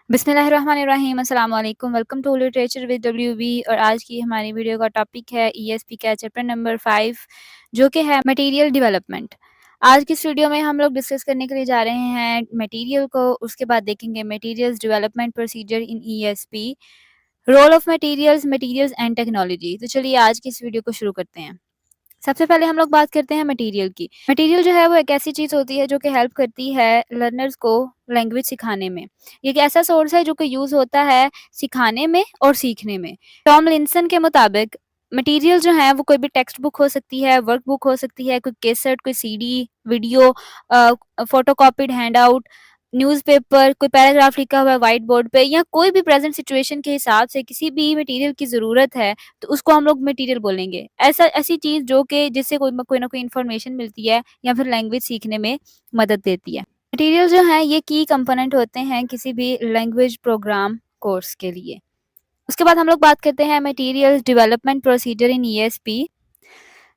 बिस्मिल्लाहिर्रहमानिर्रहीम अस्सलाम वालेकुम welcome to literature with WB. और आज की हमारी वीडियो का टॉपिक है ईएसपी का चैप्टर नंबर 5 जो कि है मटेरियल डेवलपमेंट। आज की इस वीडियो में हम लोग डिस्कस करने के लिए जा रहे हैं मटेरियल को, उसके बाद देखेंगे materials development procedure in ESP, role of materials materials and technology. तो चलिए आज की इस वीडियो को शुरू करते हैं। सबसे पहले हम लोग बात करते हैं मटेरियल की। मटेरियल जो है वो एक ऐसी चीज़ होती है जो कि हेल्प करती है लर्नर्स को लैंग्वेज सिखाने में। ये एक ऐसा सोर्स है जो कि यूज़ होता है सिखाने में और सीखने में। टॉम लिंसन के मुताबिक मटेरियल जो है वो कोई भी टेक्स्ट बुक हो सकती है, वर्क बुक हो सकती है, कोई कैसेट, कोई सीडी, वीडियो, फोटोकॉपीड हैंडआउट, न्यूज़पेपर, कोई पैराग्राफ लिखा हुआ है व्हाइट बोर्ड पे, या कोई भी प्रेजेंट सिचुएशन के हिसाब से किसी भी मटेरियल की ज़रूरत है तो उसको हम लोग मटेरियल बोलेंगे। ऐसी चीज़ जो कि जिससे कोई ना कोई इन्फॉर्मेशन मिलती है या फिर लैंग्वेज सीखने में मदद देती है। मटेरियल जो है ये की कंपोनेंट होते हैं किसी भी लैंग्वेज प्रोग्राम कोर्स के लिए। उसके बाद हम लोग बात करते हैं material development procedure in ESP.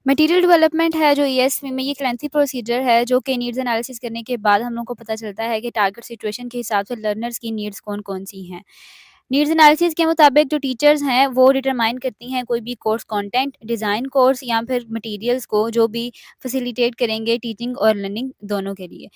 Material development है जो ईएसपी में, ये एक लेंथी प्रोसीजर है जो कि नीड्स एनालिसिस करने के बाद हम लोग को पता चलता है कि टारगेट सिचुएशन के हिसाब से लर्नर्स की नीड्स कौन-कौन सी हैं। नीड्स एनालिसिस के मुताबिक जो टीचर्स हैं वो डिटरमाइन करती हैं कोई भी कोर्स कंटेंट, डिज़ाइन कोर्स या फिर मटेरियल्स को जो भी फैसिलिटेट करेंगे टीचिंग और लर्निंग दोनों के लिए।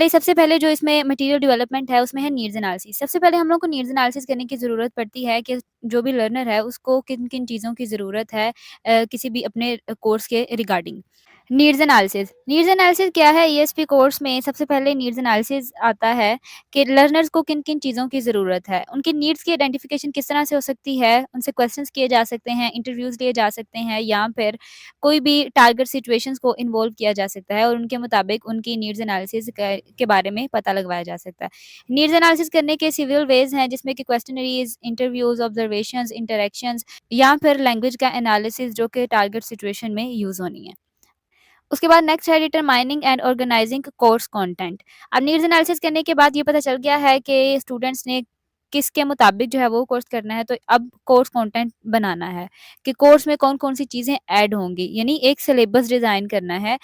सबसे पहले जो इसमें मटेरियल डेवलपमेंट है उसमें है नीड्स एनालिसिस। सबसे पहले हम लोग को नीड्स एनालिसिस करने की ज़रूरत पड़ती है कि जो भी लर्नर है उसको किन-किन चीज़ों की ज़रूरत है किसी भी अपने कोर्स के रिगार्डिंग। नीड्स एनालिसिस क्या है? ईएसपी कोर्स में सबसे पहले नीड्स एनालिसिस आता है कि लर्नर्स को किन-किन चीज़ों की ज़रूरत है। उनकी नीड्स की आइडेंटिफिकेशन किस तरह से हो सकती है, उनसे क्वेश्चंस किए जा सकते हैं, इंटरव्यूज़ लिए जा सकते हैं या फिर कोई भी टारगेट सिचुएशंस को इन्वॉल्व किया जा सकता है और उनके मुताबिक उनकी नीड्स एनालिसिस के बारे में पता लगवाया जा सकता है। नीड्स एनालिसिस करने के सिविल वेज़ हैं जिसमें कि क्वेश्चनरीज़, इंटरव्यूज़, ऑब्जर्वेशंस, इंटरैक्शंस या फिर लैंग्वेज का एनालिसिस जो कि टारगेट सिचुएशन में यूज़ होनी है। उसके बाद नेक्स्ट है determining and organising course content. अब नीड्स एनालिसिस करने के बाद ये पता चल गया है कि स्टूडेंट्स ने किसके मुताबिक जो है वो कोर्स करना है, तो अब कोर्स कंटेंट बनाना है कि कोर्स में कौन-कौन सी चीज़ें ऐड होंगी, यानी एक सिलेबस डिज़ाइन करना है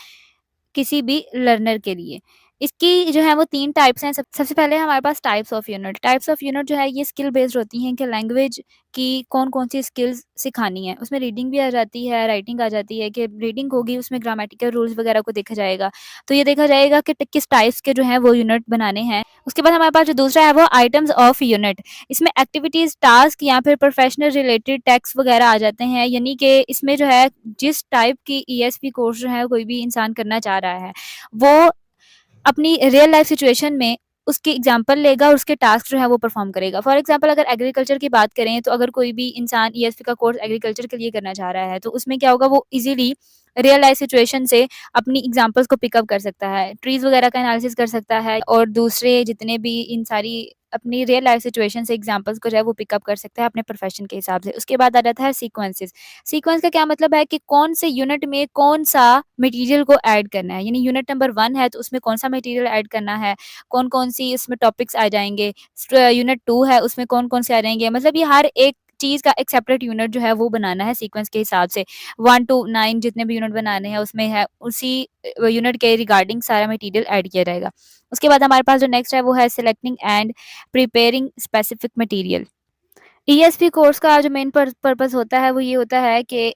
किसी भी लर्नर के लिए। इसकी जो है वो 3 टाइप्स हैं। सबसे पहले हमारे पास types of unit. Types of unit जो है ये स्किल बेस्ड होती हैं कि लैंग्वेज की कौन-कौन सी स्किल्स सिखानी है। उसमें रीडिंग भी आ जाती है, राइटिंग आ जाती है कि रीडिंग होगी उसमें ग्रामेटिकल रूल्स वगैरह को देखा जाएगा। तो ये देखा जाएगा कि किस टाइप्स के जो हैं वो यूनिट बनाने हैं। उसके बाद हमारे पास जो दूसरा है वो आइटम्स ऑफ यूनिट। इसमें एक्टिविटीज़, टास्क या फिर प्रोफेशनल रिलेटेड टैक्स वगैरह आ जाते हैं, यानी कि इसमें जो है जिस टाइप की ईएसपी कोर्स जो है कोई भी इंसान करना चाह रहा है वो अपनी रियल लाइफ सिचुएशन में उसकी एग्जांपल लेगा और उसके टास्क जो है वो परफॉर्म करेगा। फॉर एग्जांपल अगर एग्रीकल्चर की बात करें तो अगर कोई भी इंसान ईएसपी का कोर्स एग्रीकल्चर के लिए करना चाह रहा है तो उसमें क्या होगा, वो इजीली रियल लाइफ सिचुएशन से अपनी एग्जांपल्स को पिकअप कर सकता है, ट्रीज वगैरह का एनालिसिस कर सकता है और दूसरे जितने भी इन सारी अपनी रियल लाइफ सिचुएशन से एग्जांपल्स को जो है वो पिकअप कर सकता है अपने प्रोफेशन के हिसाब से। उसके बाद आ जाता है सीक्वेंसेस। सीक्वेंस का क्या मतलब है कि कौन से यूनिट में कौन सा मटेरियल को ऐड करना है, यानी यूनिट नंबर 1 है तो उसमें कौन सा मटेरियल ऐड करना है, कौन-कौन सी इसमें टॉपिक्स आ जाएँगे। यूनिट 2 है उसमें कौन-कौन से आ जाएँगे। मतलब ये हर एक चीज़ का एक सेपरेट यूनिट जो है वो बनाना है सीक्वेंस के हिसाब से। 1 टू 9 जितने भी यूनिट बनाने हैं उसमें है उसी यूनिट के रिगार्डिंग सारा मटेरियल ऐड किया जाएगा। उसके बाद हमारे पास जो नेक्स्ट है वो है selecting and preparing specific material. ESP course का जो मेन पर्पस होता है वो ये होता है कि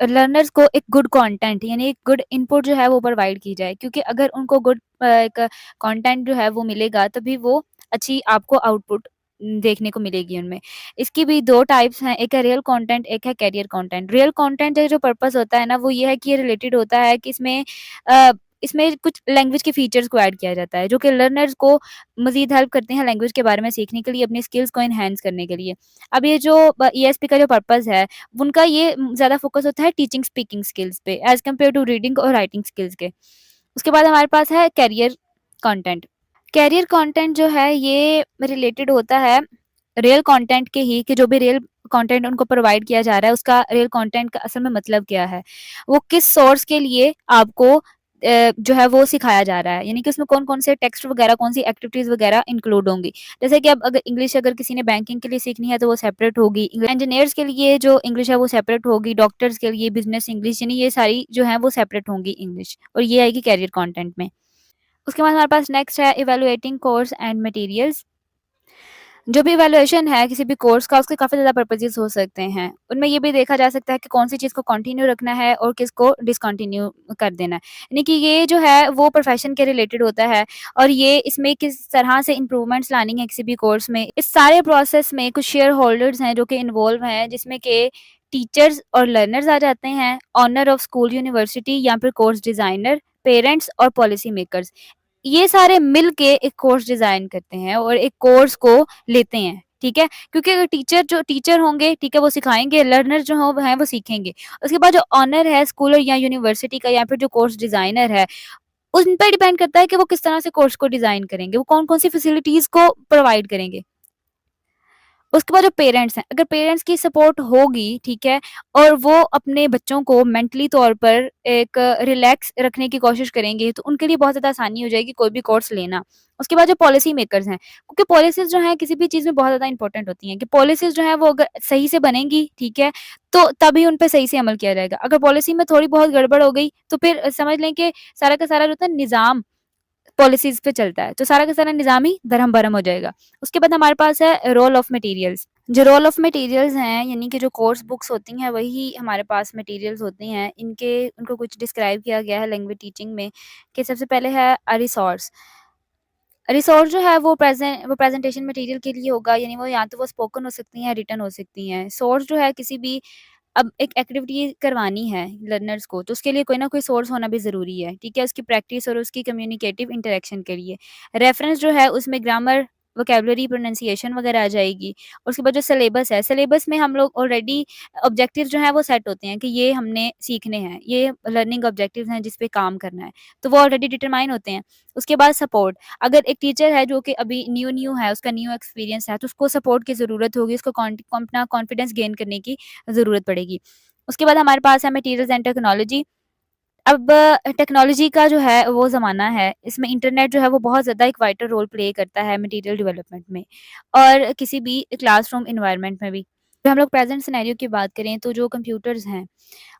लर्नर्स को एक गुड कंटेंट यानी एक गुड इनपुट जो है वो प्रोवाइड की जाए, क्योंकि अगर उनको गुड एक कंटेंट जो है वो मिलेगा तभी वो अच्छी आपको आउटपुट देखने को मिलेगी उनमें। इसकी भी 2 टाइप्स हैं, एक है रियल कंटेंट, एक है कैरियर कंटेंट। रियल कंटेंट का जो पर्पस होता है ना वो ये है कि ये रिलेटेड होता है कि अ, इसमें कुछ लैंग्वेज के फीचर्स को ऐड किया जाता है जो कि लर्नर्स को मज़ीद हेल्प करते हैं लैंग्वेज के बारे में सीखने के लिए, अपनी स्किल्स को एनहांस करने के लिए। अब ये जो ईएसपी का जो पर्पस है उनका ये ज़्यादा फ़ोकस होता है टीचिंग स्पीकिंग स्किल्स पे एज़ कम्पेयर टू रीडिंग और राइटिंग स्किल्स के। उसके बाद हमारे पास है करियर कंटेंट। करियर कंटेंट जो है ये रिलेटेड होता है रियल कंटेंट के ही, कि जो भी रियल कंटेंट उनको प्रोवाइड किया जा रहा है उसका रियल कंटेंट का असल में मतलब क्या है, वो किस सोर्स के लिए आपको जो है वो सिखाया जा रहा है, यानी कि उसमें कौन-कौन से टेक्स्ट वगैरह, कौन सी एक्टिविटीज़ वगैरह इंक्लूड होंगी। जैसे कि अब अगर इंग्लिश अगर किसी ने बैंकिंग के लिए सीखनी है तो वो सेपरेट होगी, इंजीनियर्स के लिए जो इंग्लिश है वो सेपरेट होगी, डॉक्टर्स के लिए बिज़नेस इंग्लिश, यानी ये सारी जो है वो सेपरेट होंगी इंग्लिश, और ये आएगी करियर कंटेंट में। उसके बाद हमारे पास नेक्स्ट है इवैल्यूएटिंग कोर्स एंड मटेरियल्स। जो भी इवैल्यूएशन है किसी भी कोर्स का उसके काफ़ी ज़्यादा पर्पसेस हो सकते हैं। उनमें ये भी देखा जा सकता है कि कौन-सी चीज़ को कंटिन्यू रखना है और किसको डिसकंटिन्यू कर देना है। यानी कि ये जो है वो प्रोफ़ेशन के रिलेटेड होता है और ये इसमें किस तरह से इम्प्रूवमेंट्स लानी है किसी भी कोर्स में। इस सारे प्रोसेस में कुछ शेयर होल्डर्स हैं जो कि इन्वॉल्व हैं, जिसमें के टीचर्स और लर्नर्स आ जाते हैं, ओनर ऑफ स्कूल, यूनिवर्सिटी या फिर कोर्स डिज़ाइनर, पेरेंट्स और पॉलिसी मेकर्स। ये सारे मिल के एक कोर्स डिज़ाइन करते हैं और एक कोर्स को लेते हैं, ठीक है? क्योंकि अगर टीचर होंगे, ठीक है, वो सिखाएँगे, लर्नर जो हो हैं वो सीखेंगे। उसके बाद जो ओनर है स्कूल या यूनिवर्सिटी का या फिर जो कोर्स डिज़ाइनर है, उन पे डिपेंड करता है कि वो किस तरह से कोर्स को डिज़ाइन करेंगे, वो कौन-कौन सी फैसिलिटीज़ को प्रोवाइड करेंगे। उसके बाद जो पेरेंट्स हैं, अगर पेरेंट्स की सपोर्ट होगी, ठीक है, और वो अपने बच्चों को मेंटली तौर पर एक रिलैक्स रखने की कोशिश करेंगे, तो उनके लिए बहुत ज़्यादा आसानी हो जाएगी कोई भी कोर्स लेना। उसके बाद जो पॉलिसी मेकर्स हैं, क्योंकि पॉलिसीज़ जो हैं किसी भी चीज़ में बहुत ज़्यादा इम्पोर्टेंट होती हैं कि पॉलिसीज़ जो हैं वो अगर सही से बनेंगी, ठीक है, तो तभी उन पे सही से अमल किया जाएगा। अगर पॉलिसी में थोड़ी बहुत गड़बड़ हो गई, तो फिर समझ लें कि सारा का सारा जो होता है निज़ाम पॉलिसीज़ पे चलता है, तो सारा का सारा निज़ाम ही दरहम-बरहम हो जाएगा। उसके बाद हमारे पास है रोल ऑफ मटीरियल्स। जो रोल ऑफ मटीरियल्स हैं, यानी कि जो कोर्स बुक्स होती हैं, वही हमारे पास मटीरियल्स होती हैं। उनको कुछ डिस्क्राइब किया गया है लैंग्वेज टीचिंग में कि सबसे पहले है रिसोर्स। रिसोर्स जो है वो प्रेज़ेंटेशन मटीरियल के लिए होगा, यानी वो या तो वो स्पोकन हो सकती हैं या रिटन हो सकती हैं। सोर्स जो है किसी भी अब एक एक्टिविटी करवानी है लर्नर्स को, तो उसके लिए कोई ना कोई सोर्स होना भी ज़रूरी है, ठीक है? उसकी प्रैक्टिस और उसकी कम्युनिकेटिव इंटरैक्शन के लिए। रेफ़रेंस जो है उसमें ग्रामर, वोकैब्युलरी, प्रोनंसिएशन वगैरह आ जाएगी। और उसके बाद जो सिलेबस है, सिलेबस में हम लोग ऑलरेडी ऑब्जेक्टिव्स जो हैं वो सेट होते हैं कि ये हमने सीखने हैं, ये लर्निंग ऑब्जेक्टिव्स हैं जिस पे काम करना है, तो वो ऑलरेडी डिटरमाइन होते हैं। उसके बाद सपोर्ट, अगर एक टीचर है जो कि अभी न्यू है, उसका न्यू एक्सपीरियंस है, तो उसको सपोर्ट की ज़रूरत होगी, उसको अपना कॉन्फिडेंस गेन करने की ज़रूरत पड़ेगी। उसके बाद हमारे पास है मटीरियल्स एंड टेक्नोलॉजी। अब टेक्नोलॉजी का जो है वो ज़माना है, इसमें इंटरनेट जो है वो बहुत ज़्यादा एक वाइटल रोल प्ले करता है मटीरियल डेवलपमेंट में और किसी भी क्लासरूम एनवायरनमेंट में भी। अगर हम लोग प्रेज़ेंट सिनेरियो की बात करें तो जो कंप्यूटर्स हैं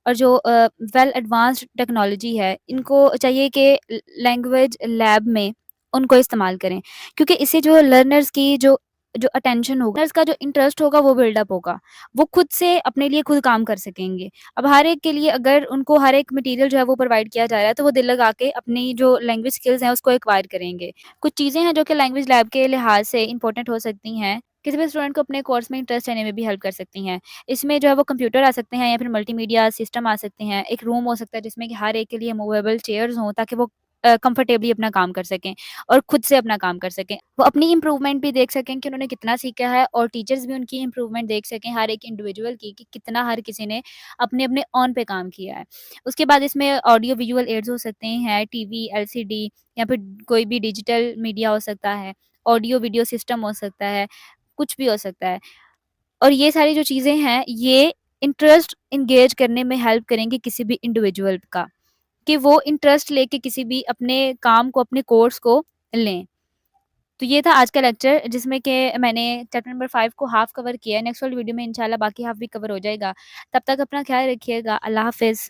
और जो वेल एडवांस्ड टेक्नोलॉजी है, इनको चाहिए कि लैंग्वेज लैब में उनको इस्तेमाल करें, क्योंकि इससे जो लर्नर्स की जो जो अटेंशन होगा, लर्नर्स का जो इंटरेस्ट होगा वो बिल्डअप होगा। वो खुद से अपने लिए खुद काम कर सकेंगे। अब हर एक के लिए अगर उनको हर एक मटीरियल जो है वो प्रोवाइड किया जा रहा है, तो वो दिल लगा के अपनी जो लैंग्वेज स्किल्स हैं उसको एक्वायर करेंगे। कुछ चीज़ें हैं जो कि लैंग्वेज लैब के लिहाज से इम्पोर्टेंट हो सकती हैं, किसी भी स्टूडेंट को अपने कोर्स में इंटरेस्ट लेने में भी हेल्प कर सकती हैं। इसमें जो है वो कंप्यूटर आ सकते हैं या फिर मल्टीमीडिया सिस्टम आ सकते हैं। एक रूम हो सकता है जिसमें कि हर एक के लिए मूवेबल चेयर्स हों ताकि वो कंफर्टेबली अपना काम कर सकें और खुद से अपना काम कर सकें। वो अपनी इम्प्रूवमेंट भी देख सकें कि उन्होंने कितना सीखा है और टीचर्स भी उनकी इम्प्रूवमेंट देख सकें हर एक इंडिविजुअल की कि कितना हर किसी ने अपने-अपने ऑन पे काम किया है। उसके बाद इसमें ऑडियो विजुअल एड्स हो सकते हैं, टीवी, एलसीडी या फिर कोई भी डिजिटल मीडिया हो सकता है, ऑडियो वीडियो सिस्टम हो सकता है, कुछ भी हो सकता है। और ये सारी जो चीज़ें हैं, ये इंटरेस्ट एंगेज करने में हेल्प करेंगी किसी भी इंडिविजुअल का, कि वो इंटरेस्ट लेके किसी भी अपने काम को, अपने कोर्स को लें। तो ये था आज का लेक्चर जिसमें कि मैंने चैप्टर नंबर 5 को हाफ कवर किया है। नेक्स्ट वाली वीडियो में इंशाल्लाह बाकी हाफ भी कवर हो जाएगा। तब तक अपना ख़्याल रखिएगा। अल्लाह हाफ़िज़।